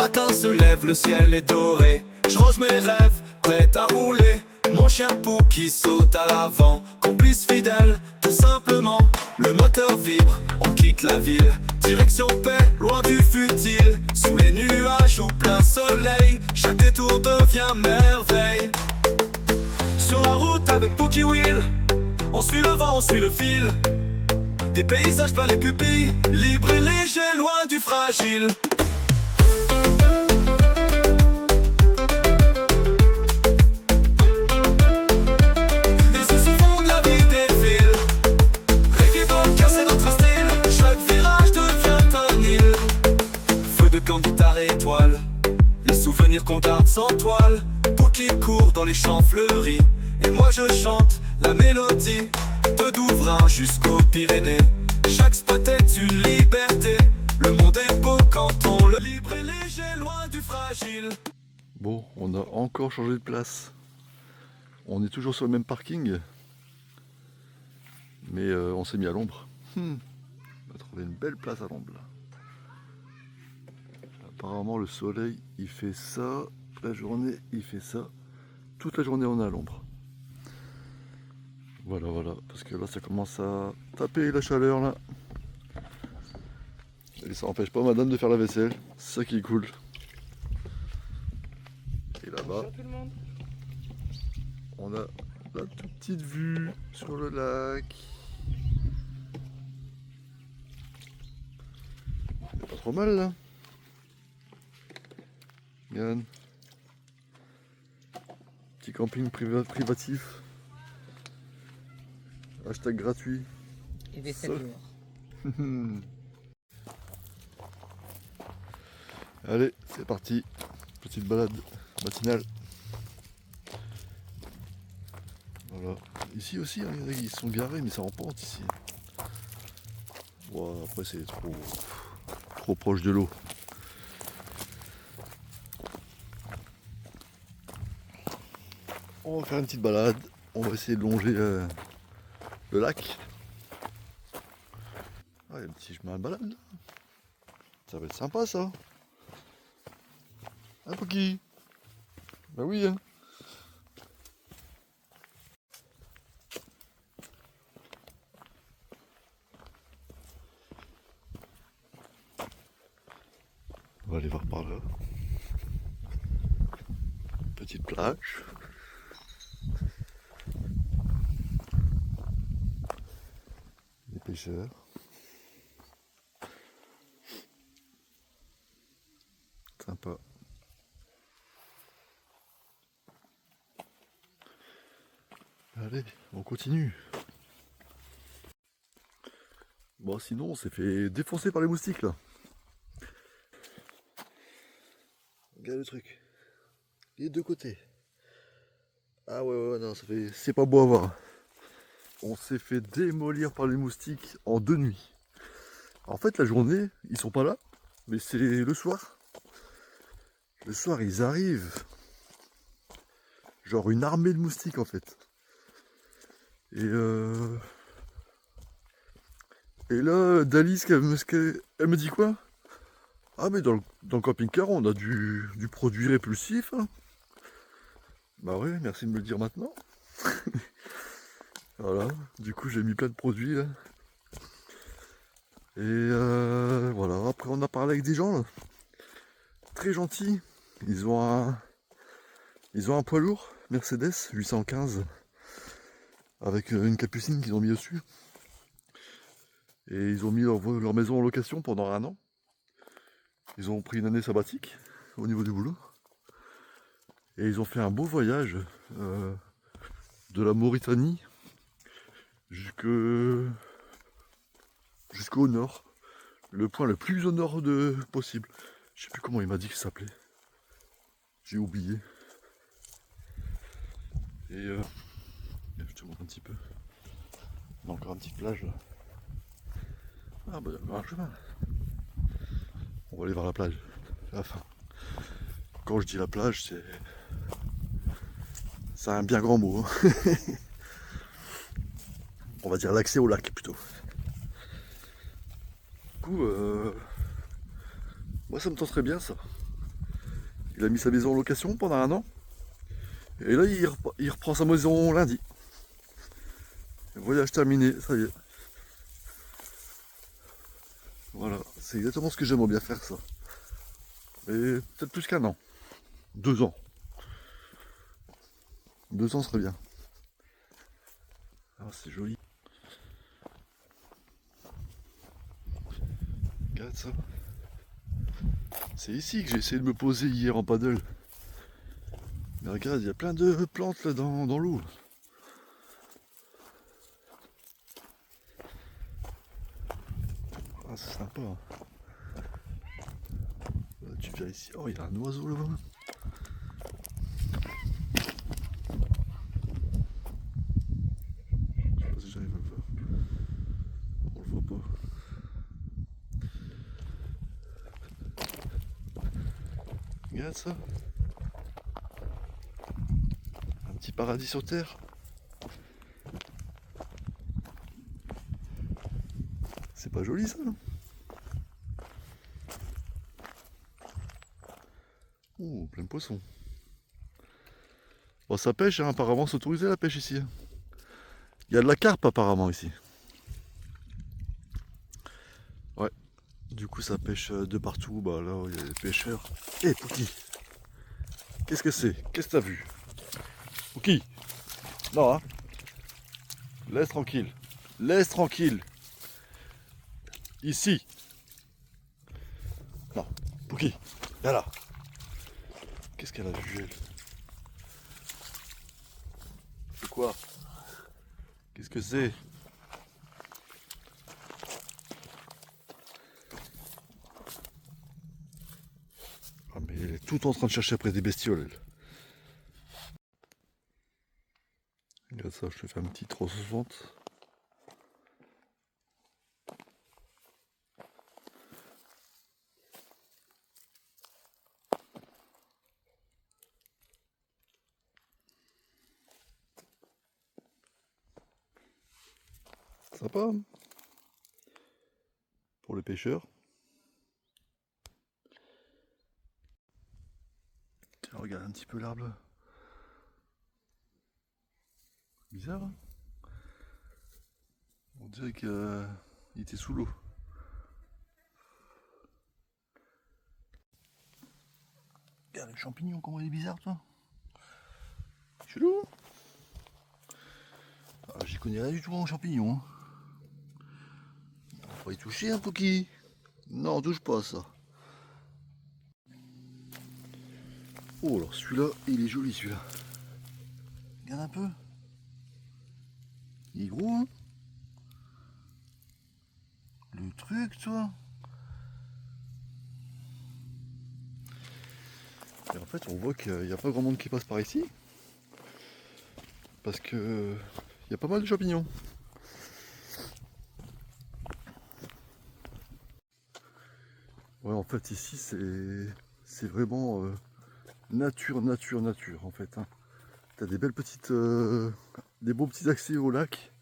matin se lève, le ciel est doré. Je range mes rêves, prêt à rouler. Mon chien Pou qui saute à l'avant, complice fidèle, tout simplement. Le moteur vibre, on quitte la ville. Direction paix, loin du futile. Sous les nuages ou plein soleil, chaque détour devient merveille. Sur la route avec Pookie Wheel, on suit le vent, on suit le fil. Des paysages plein les pupilles, libre et léger, loin du fragile. Guitare et étoile, les souvenirs qu'on garde sans toile. Pour qui court dans les champs fleuris, et moi je chante la mélodie. De Douvrin jusqu'aux Pyrénées, chaque spot est une liberté. Le monde est beau quand on le libre et léger, loin du fragile. Bon, on a encore changé de place. On est toujours sur le même parking, mais on s'est mis à l'ombre. On a trouvé une belle place à l'ombre là. Apparemment le soleil il fait ça, la journée il fait ça, toute la journée on est à l'ombre. Voilà, parce que là ça commence à taper la chaleur là. Et ça n'empêche pas madame de faire la vaisselle, c'est ça qui est cool. Et là-bas, on a la toute petite vue sur le lac. C'est pas trop mal là. Yann. Petit camping privatif. Hashtag gratuit. Et des 7 jours. Allez, c'est parti. Petite balade matinale. Voilà. Ici aussi, hein, ils sont garés, mais ça en pente ici. Wow, après c'est trop proche de l'eau. On va faire une petite balade, on va essayer de longer le lac. Ah, il y a un petit chemin de balade là. Ça va être sympa ça. Un Pookie. Bah oui hein. On va aller voir par là. Petite plage. Pêcheurs. Sympa. Allez, on continue. Bon, sinon, on s'est fait défoncer par les moustiques là. Regarde le truc. Les deux côtés. Ah ouais, non, ça fait. C'est pas beau à voir. On s'est fait démolir par les moustiques en 2 nuits. En fait, la journée, ils sont pas là, mais c'est le soir. Le soir, ils arrivent. Genre une armée de moustiques, en fait. Et là, Dalice, elle me dit quoi? Ah, mais dans le camping-car, on a du produit répulsif. Hein. Bah ouais, merci de me le dire maintenant. Voilà, du coup j'ai mis plein de produits là. Et voilà, après on a parlé avec des gens là. Très gentils. Ils ont un poids lourd, Mercedes 815, avec une capucine qu'ils ont mis dessus. Et ils ont mis leur maison en location pendant 1 an. Ils ont pris une année sabbatique au niveau du boulot. Et ils ont fait un beau voyage de la Mauritanie jusqu'au nord, le point le plus au nord possible. Je sais plus comment il m'a dit qu'il s'appelait. J'ai oublié. Et je te montre un petit peu. Il y a encore une petite plage là. Ah bah il y a encore un chemin. On va aller vers la plage. Enfin, quand je dis la plage, c'est un bien grand mot. Hein. On va dire l'accès au lac plutôt. Du coup, moi ça me tenterait bien ça. Il a mis sa maison en location pendant 1 an. Et là, il reprend sa maison lundi. Voyage terminé, ça y est. Voilà, c'est exactement ce que j'aimerais bien faire, ça. Mais peut-être plus qu'1 an. 2 ans. 2 ans serait bien. Ah, c'est joli. Regarde ça. C'est ici que j'ai essayé de me poser hier en paddle. Mais regarde, il y a plein de plantes là dans l'eau. Ah, c'est sympa. Là, tu viens ici. Oh, il y a un oiseau là-bas. Je sais pas si j'arrive à le voir. On le voit pas. Regarde ça. Un petit paradis sur terre. C'est pas joli ça? Oh, plein de poissons. Bon, ça pêche, hein, apparemment c'est autorisé la pêche ici. Il y a de la carpe apparemment ici. Ouais. Du coup ça pêche de partout. Bah là il y a des pêcheurs. Hé Pouki, qu'est-ce que c'est? Qu'est-ce que t'as vu? Pouki, non hein. Laisse tranquille. Laisse tranquille. Ici. Non, Pouki, viens là. Qu'est-ce qu'elle a vu elle? C'est quoi? Qu'est-ce que c'est? Ah mais elle est tout en train de chercher après des bestioles elle. Regarde ça, je te fais un petit 360. Sympa hein, pour les pêcheurs. Tiens, regarde un petit peu l'arbre là. Bizarre hein. On dirait qu'il était sous l'eau. Regarde le champignon, comment il est bizarre toi. Chelou. Ah, j'y connais rien du tout en champignons. Hein. On va y toucher un Pouki. Non, on touche pas à ça. Oh alors celui-là, il est joli celui-là. Regarde un peu. Il est gros hein. Le truc toi. Et en fait on voit qu'il n'y a pas grand monde qui passe par ici. Parce que il y a pas mal de champignons. Ouais en fait ici c'est vraiment nature en fait. Hein. T'as des belles petites des beaux petits accès au lac.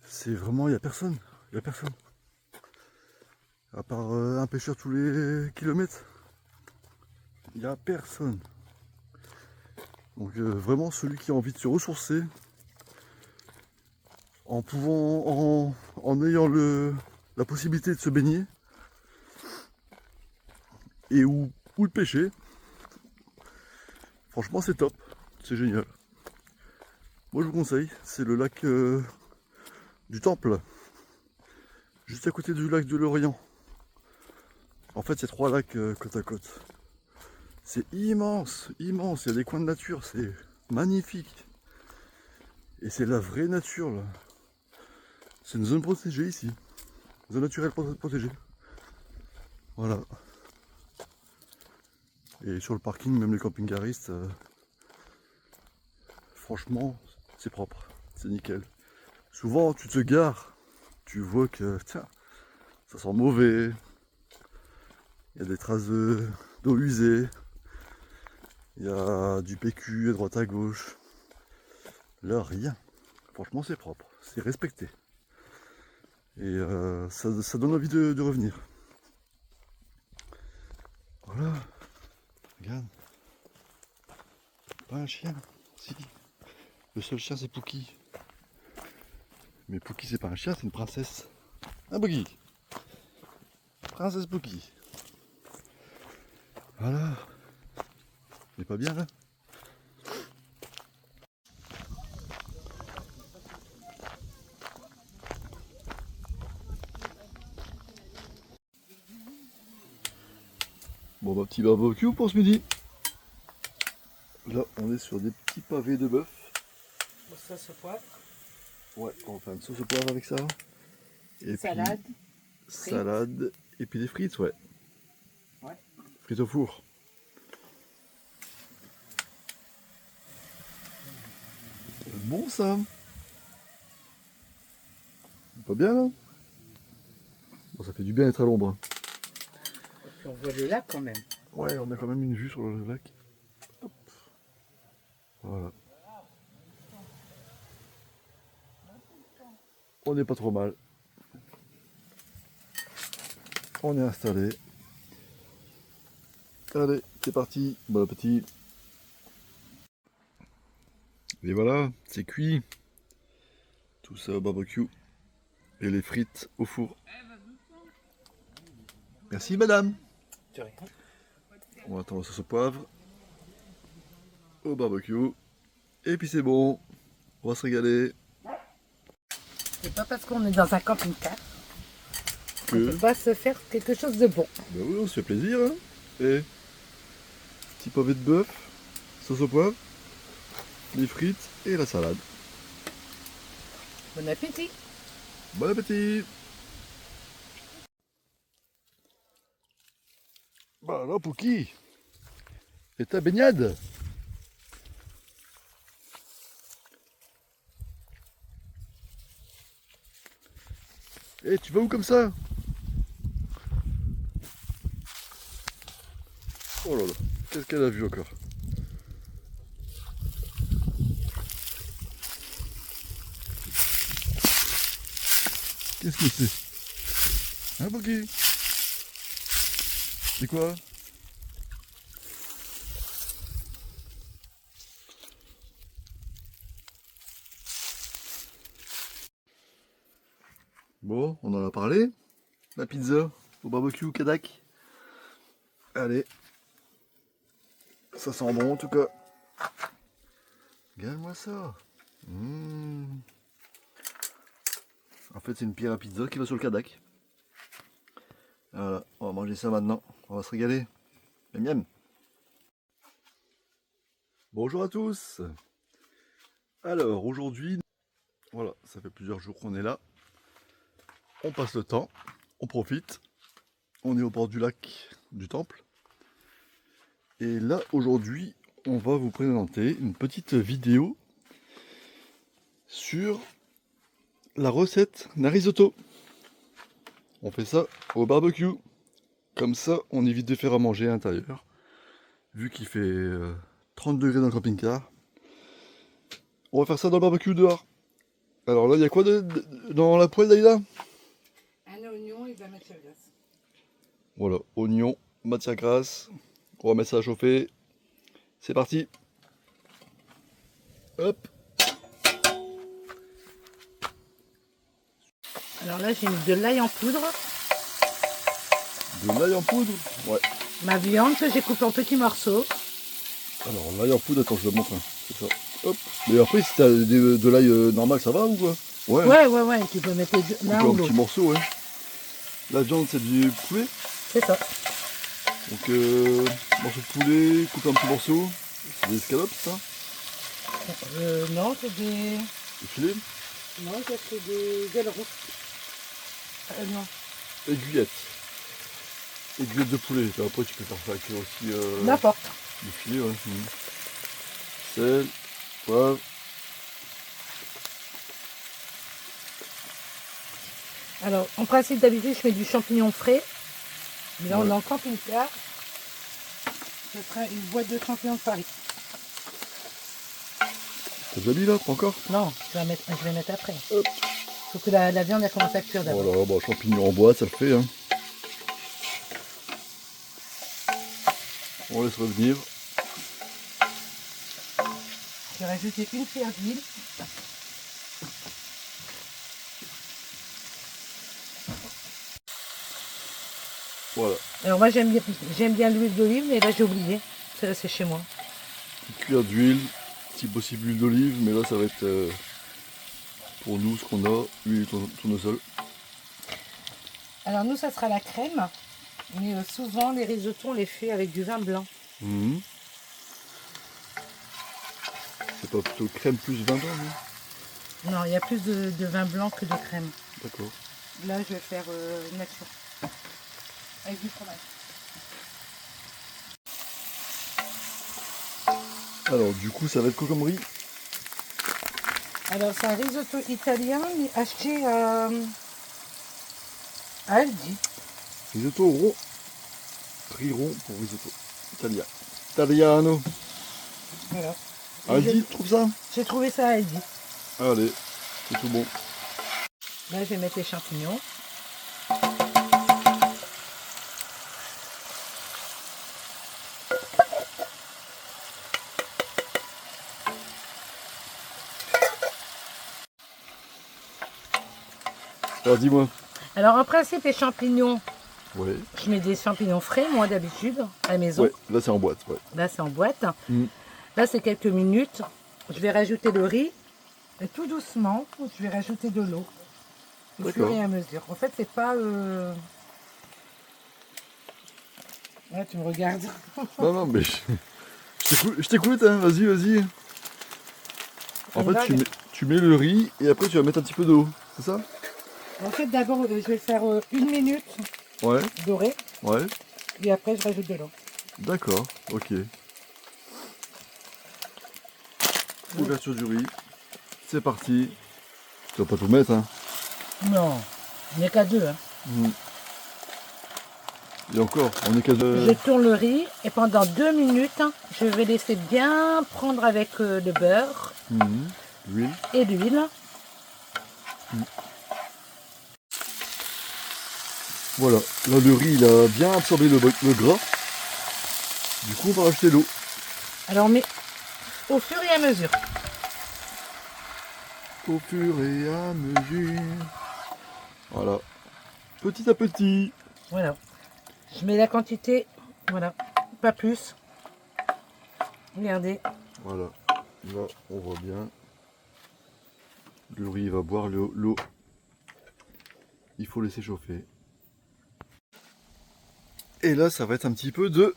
C'est vraiment il n'y a personne. Il n'y a personne. À part un pêcheur tous les kilomètres. Il n'y a personne. Donc vraiment celui qui a envie de se ressourcer en pouvant en ayant la possibilité de se baigner et où le pêcher, franchement c'est top, c'est génial. Moi je vous conseille, c'est le lac du Temple, juste à côté du lac de l'Orient. En fait il y a 3 lacs côte à côte. C'est immense, immense, il y a des coins de nature, c'est magnifique. Et c'est la vraie nature là. C'est une zone protégée ici. Zone naturelle protégée. Voilà. Et sur le parking, même les camping-caristes, franchement, c'est propre, c'est nickel. Souvent, tu te gares, tu vois que, tiens, ça sent mauvais. Il y a des traces d'eau usée. Il y a du PQ à droite à gauche. Là, rien. Franchement, c'est propre, c'est respecté. Et ça donne envie de revenir. Voilà. Pas un chien. Si. Le seul chien c'est Pookie. Mais Pookie c'est pas un chien, c'est une princesse. Un Pookie. Princesse Pookie. Voilà. C'est pas bien là. Bon bah petit barbecue pour ce midi. Là on est sur des petits pavés de bœuf. Sauce au poivre. Ouais, on va faire une sauce au poivre avec ça. Et Salade. puis, salade. Et puis des frites, ouais. Ouais. Frites au four. Bon ça. Pas bien là. Bon, ça fait du bien d'être à l'ombre. Et puis on voit le lac quand même. Ouais, on a quand même une vue sur le lac. Hop. Voilà. On n'est pas trop mal. On est installé. Allez, c'est parti. Bon appétit. Et voilà, c'est cuit. Tout ça au barbecue. Et les frites au four. Merci madame. On va attendre la sauce au poivre. Au barbecue. Et puis c'est bon. On va se régaler. C'est pas parce qu'on est dans un camping-car qu'on Que... peut pas se faire quelque chose de bon. Ben oui, on se fait plaisir. Hein. Et petit pavé de bœuf, sauce au poivre, les frites et la salade. Bon appétit. Bon appétit. Bah alors Pookie, et ta baignade? Eh, tu vas où comme ça? Oh là là, qu'est-ce qu'elle a vu encore? Qu'est-ce que c'est? Hein, Pookie? C'est quoi? Bon, on en a parlé. La pizza au barbecue Kadak. Allez. Ça sent bon en tout cas. Regarde-moi ça. En fait, c'est une pierre à pizza qui va sur le Kadak. Voilà, on va manger ça maintenant. On va se régaler. Miam miam. Bonjour à tous. Alors, aujourd'hui, voilà, ça fait plusieurs jours qu'on est là. On passe le temps, on profite. On est au bord du lac du temple. Et là, aujourd'hui, on va vous présenter une petite vidéo sur la recette d'un risotto. On fait ça au barbecue. Comme ça, on évite de faire à manger à l'intérieur. Vu qu'il fait 30 degrés dans le camping-car. On va faire ça dans le barbecue dehors. Alors là, il y a quoi dans la poêle d'Aïda? Un oignon et de la matière grasse. Voilà, oignon, matière grasse. On va mettre ça à chauffer. C'est parti. Hop. Alors là, j'ai mis de l'ail en poudre. De l'ail en poudre. Ouais. Ma viande que j'ai coupée en petits morceaux. Alors l'ail en poudre, attends, je le montre. C'est ça. Hop. Mais après, si t'as de l'ail normal, ça va ou quoi? Ouais. Ouais, tu peux mettre l'un Coupé ou en petits l'autre. morceaux, ouais. La viande, c'est du poulet. C'est ça. Donc, morceau de poulet, coupé en petits morceaux. C'est des escalopes, ça? Non, c'est des... Des filets. Non, c'est des ailes rousses. Non. Aiguillettes. Aiguillettes de poulet. Et après, tu peux faire ça avec aussi N'importe. des filets, ouais. Sel, poivre. Alors, en principe, d'habitude, je mets du champignon frais. Mais là, on Ouais. est en camping-car. Ce sera une boîte de champignons de Paris. T'as déjà mis là? Pas encore? Non, je vais mettre après. Hop. Faut que la viande elle commence à cuire d'abord. Voilà, bah, champignons en boîte, ça le fait. Hein. On laisse revenir. vais rajouter une cuillère d'huile. Voilà. Alors moi j'aime bien l'huile d'olive, mais là j'ai oublié. C'est chez moi. Une cuillère d'huile, si possible l'huile d'olive, mais là ça va être pour nous ce qu'on a, huile de tournesol. Alors nous ça sera la crème, mais souvent les risottos on les fait avec du vin blanc. Mhm. C'est pas plutôt crème plus vin blanc, non? Non, il y a plus de vin blanc que de crème. D'accord. Là je vais faire nature. Avec du fromage. Alors du coup ça va être quoi comme riz? Alors c'est un risotto italien mais acheté à Aldi. Risotto rond. Riz rond pour risotto. Italien. Italiano. Voilà. Aldi, tu trouves ça? J'ai trouvé ça à Aldi. Allez, c'est tout bon. Là je vais mettre les champignons. Alors dis-moi. Alors en principe les champignons, Ouais. je mets des champignons frais moi d'habitude à la maison. Ouais, là c'est en boîte. Ouais. Là c'est en boîte. Mm. Là c'est quelques minutes. Je vais rajouter le riz et tout doucement je vais rajouter de l'eau au fur D'accord. et à mesure. En fait c'est pas... Là tu me regardes. Non, non, mais je t'écoute, hein. Vas-y, vas-y. En fait, tu mets le riz et après tu vas mettre un petit peu d'eau, c'est ça? En fait d'abord je vais faire 1 minute Ouais, dorée ouais. et après je rajoute de l'eau. D'accord, ok. Ouverture du riz. C'est parti. Tu vas pas tout mettre, hein. Non, il n'y a qu'à 2. Hein. Mm. Et encore, on est qu'à deux. Je tourne le riz et pendant 2 minutes, je vais laisser bien prendre avec le beurre Mhm. L'huile. et l'huile. Voilà, là le riz il a bien absorbé le gras. Du coup on va rajouter l'eau. Alors on met au fur et à mesure. Au fur et à mesure. Voilà. Petit à petit. Voilà. Je mets la quantité, voilà, pas plus. Regardez. Voilà. Là on voit bien. Le riz va boire l'eau. Il faut laisser chauffer. Et là ça va être un petit peu de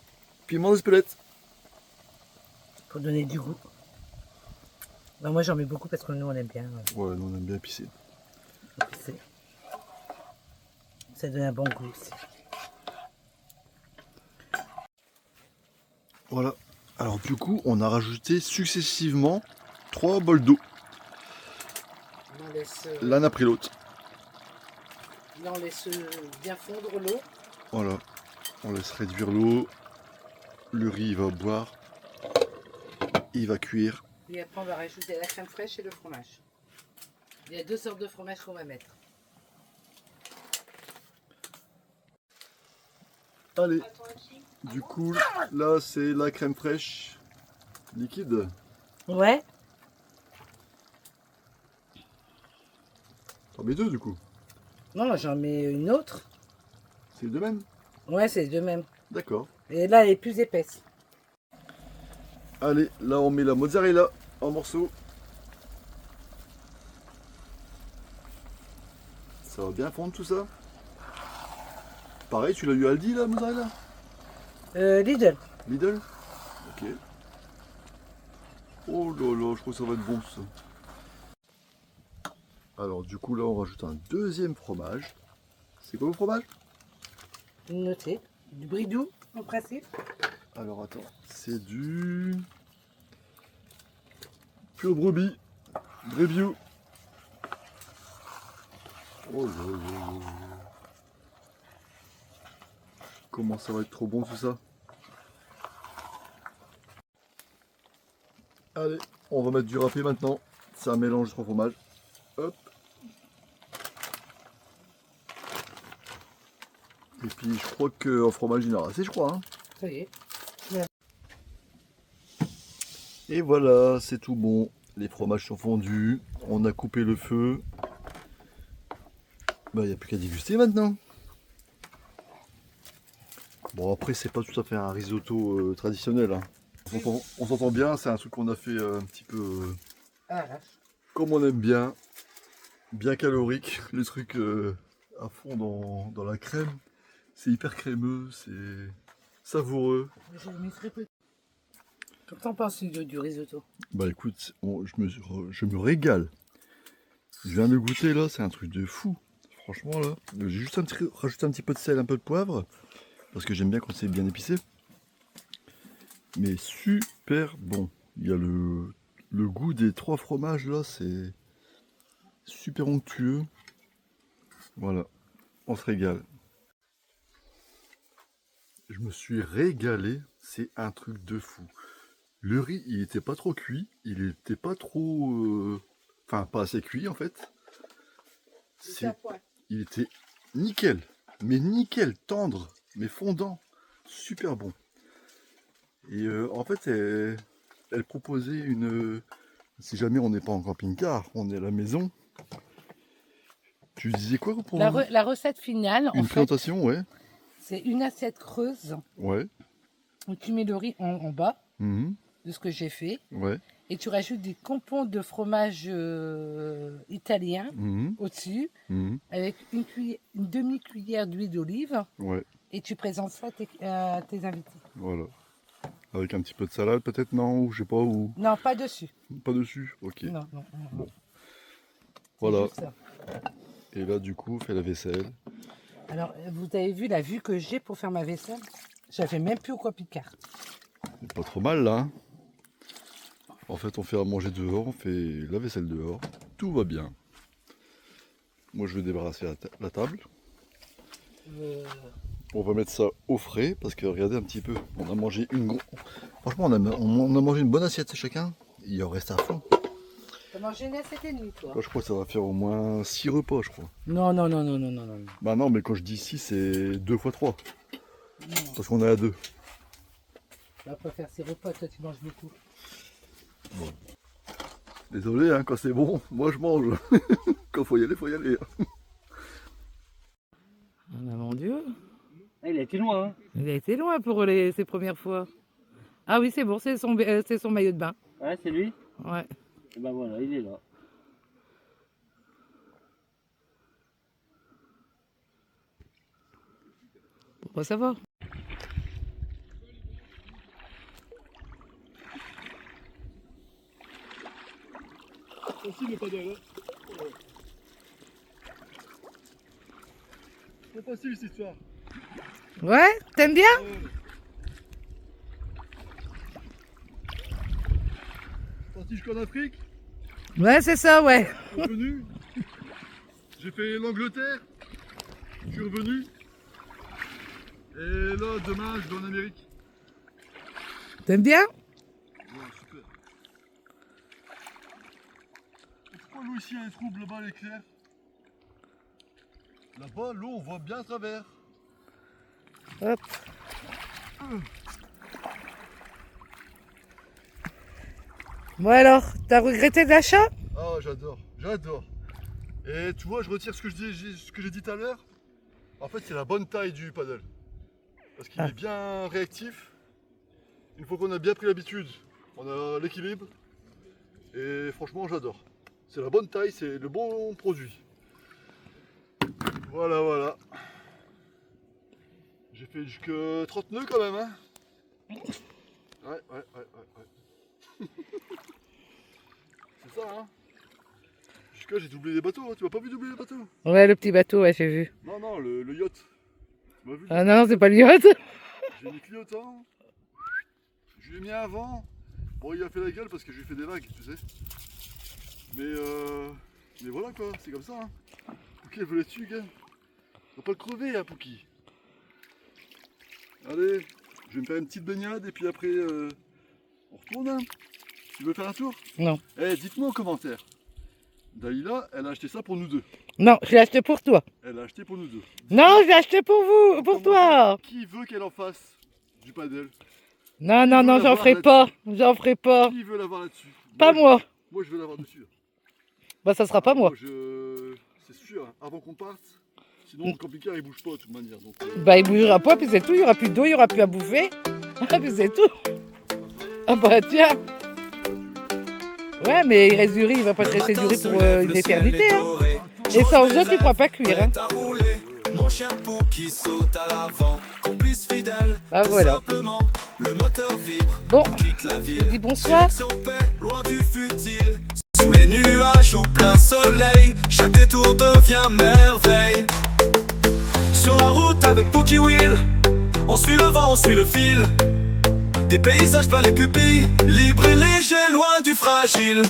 piment d'Espelette. Pour donner du goût. Ben, moi j'en mets beaucoup parce que nous on aime bien Ouais, nous on aime bien épicé. épicé. Ça donne un bon goût aussi. Voilà. Alors du coup on a rajouté successivement 3 bols d'eau. On laisse, L'un après l'autre. là, on laisse bien fondre l'eau. Voilà. On laisse réduire l'eau. Le riz il va boire. Il va cuire. Et après on va rajouter la crème fraîche et le fromage. Il y a 2 sortes de fromage qu'on va mettre. Allez. Du coup, là c'est la crème fraîche liquide. Ouais. T'en mets 2 du coup. Non, j'en mets une autre. C'est les deux mêmes. Ouais, c'est les deux mêmes. D'accord. Et là, elle est plus épaisse. Allez, là on met la mozzarella en morceaux. Ça va bien fondre tout ça. Pareil, tu l'as eu Aldi la mozzarella? Lidl. Lidl? Ok. Oh là là, je crois que ça va être bon ça. Alors du coup là on rajoute un deuxième fromage. C'est quoi le fromage? Notez. Du bridou, en principe. Alors attends, c'est du pur brebis, Brebio. Oh là là là. Comment ça va être trop bon tout ça. Allez, on va mettre du râpé maintenant. C'est un mélange de 3 fromages. Hop. Et puis je crois qu'en fromage il y en aura assez, je crois. Hein. Ça y est. Et voilà, c'est tout bon. Les fromages sont fondus. On a coupé le feu. Il n'y a plus qu'à déguster maintenant. Bon, après, c'est pas tout à fait un risotto traditionnel. Hein. On s'entend bien, c'est un truc qu'on a fait un petit peu comme on aime bien. Bien calorique. Les trucs à fond dans la crème. C'est hyper crémeux, c'est savoureux. Qu'est-ce que t'en penses du risotto? Bah écoute, je me régale. Je viens de goûter là, c'est un truc de fou. Franchement là, j'ai juste rajouté un petit peu de sel, un peu de poivre. Parce que j'aime bien quand c'est bien épicé. Mais super bon. Il y a le goût des 3 fromages là, c'est super onctueux. Voilà, on se régale. Je me suis régalé, c'est un truc de fou. Le riz, il était pas trop cuit, il était pas trop... Enfin, pas assez cuit en fait. Il était nickel, mais nickel, tendre, mais fondant, super bon. Et en fait, elle proposait une... Si jamais on n'est pas en camping-car, on est à la maison. Tu disais quoi pour la recette finale, une présentation, ouais. C'est une assiette creuse. Ouais. Où tu mets le riz en bas Mhm. de ce que j'ai fait. Ouais. Et tu rajoutes des compons de fromage italien Mhm. au-dessus. Mhm. Avec une demi-cuillère d'huile d'olive. Ouais. Et tu présentes ça à tes invités. Voilà. Avec un petit peu de salade peut-être, non? Ou je sais pas, ou... Non, pas dessus. Pas dessus? Ok. Non. Bon. Voilà. C'est juste ça. Et là, du coup, fait la vaisselle. Alors, vous avez vu la vue que j'ai pour faire ma vaisselle? J'avais même plus au quoi Picard. C'est pas trop mal, là. Hein. En fait, on fait à manger dehors, on fait la vaisselle dehors. Tout va bien. Moi, je vais débarrasser la table. On va mettre ça au frais, parce que regardez un petit peu. On a mangé Franchement, on a mangé une bonne assiette chacun. Il en reste à fond. T'as mangé une assiette et demie, toi? Là, je crois que ça va faire au moins 6 repas, je crois. Non. Bah non, mais quand je dis 6, c'est 2 fois 3. Parce qu'on est à 2. Là, pour faire 6 repas, toi, tu manges beaucoup. Bon. Désolé, hein, quand c'est bon, moi je mange. Quand faut y aller, faut y aller. Oh mon Dieu. Il a été loin. Hein. Il a été loin pour ses premières fois. Ah oui, c'est bon, c'est son maillot de bain. Ouais, c'est lui. Ouais. Et ben voilà, il est là. Pourquoi ça va? Facile le paddle, hein. C'est facile cette histoire. Ouais, t'aimes bien? Parti jusqu'en Afrique, Ouais, c'est ça, ouais. revenu. J'ai fait l'Angleterre, je suis revenu. Et là, demain, je vais en Amérique. T'aimes bien? Ouais, super. Pourquoi l'eau ici elle est trouble là-bas, elle est claire? Là-bas, l'eau, on voit bien à travers. Hop. Bon alors, t'as regretté l'achat? Ah, j'adore, j'adore. Et tu vois, je retire ce que j'ai dit tout à l'heure. En fait, c'est la bonne taille du paddle. Parce qu'il est bien réactif. Une fois qu'on a bien pris l'habitude, on a l'équilibre. Et franchement, j'adore. C'est la bonne taille, c'est le bon produit. Voilà, voilà. J'ai fait jusque 30 nœuds quand même, hein. Ouais. C'est ça, hein. Jusque j'ai doublé les bateaux, hein. Tu m'as pas vu doubler les bateaux? Ouais, le petit bateau, ouais, j'ai vu. Non, le yacht. Tu m'as vu? Ah non, c'est pas le yacht. J'ai mis clignotant. Je lui ai mis un vent. Bon, il a fait la gueule parce que je lui ai fait des vagues, tu sais. Mais voilà quoi, c'est comme ça. Hein. Pouki, elle veut les dessus, gars. On va pas le crever, hein, Pouki. Allez, je vais me faire une petite baignade et puis après, on retourne. Hein. Tu veux faire un tour? Non. Eh, dites-moi en commentaire. Dalila, elle a acheté ça pour nous deux. Non, je l'ai acheté pour toi. Elle a acheté pour nous deux. Non, je l'ai acheté pour vous, pour toi. Qui veut qu'elle en fasse du paddle? Non, non, non, j'en ferai pas. J'en ferai pas. Qui veut l'avoir là-dessus? Pas moi. Moi, je veux l'avoir dessus. Bah, ça sera pas moi. C'est sûr, hein, avant qu'on parte. Sinon, le camping-car, il bouge pas de toute manière. Donc, Bah, il bougera pas, puis c'est tout. Il y aura plus d'eau, il y aura plus à bouffer. Puis c'est tout. Ah bah, tiens. Ouais, mais il reste du riz. Il va pas te rester du riz pour une éternité. Hein. Et sans œufs, tu pourras pas cuire. Hein. Mon chien pou qui saute à l'avant, complice fidèle. Ah, voilà. Simplement, le moteur vibre. Bon, Quitte la je ville. dis bonsoir. Direction paix, loin du futile. Sous les nuages au plein soleil, chaque détour devient merveille. Sur la route avec Pookie Wheel, on suit le vent, on suit le fil. Des paysages plein les pupilles, libre et léger, loin du fragile.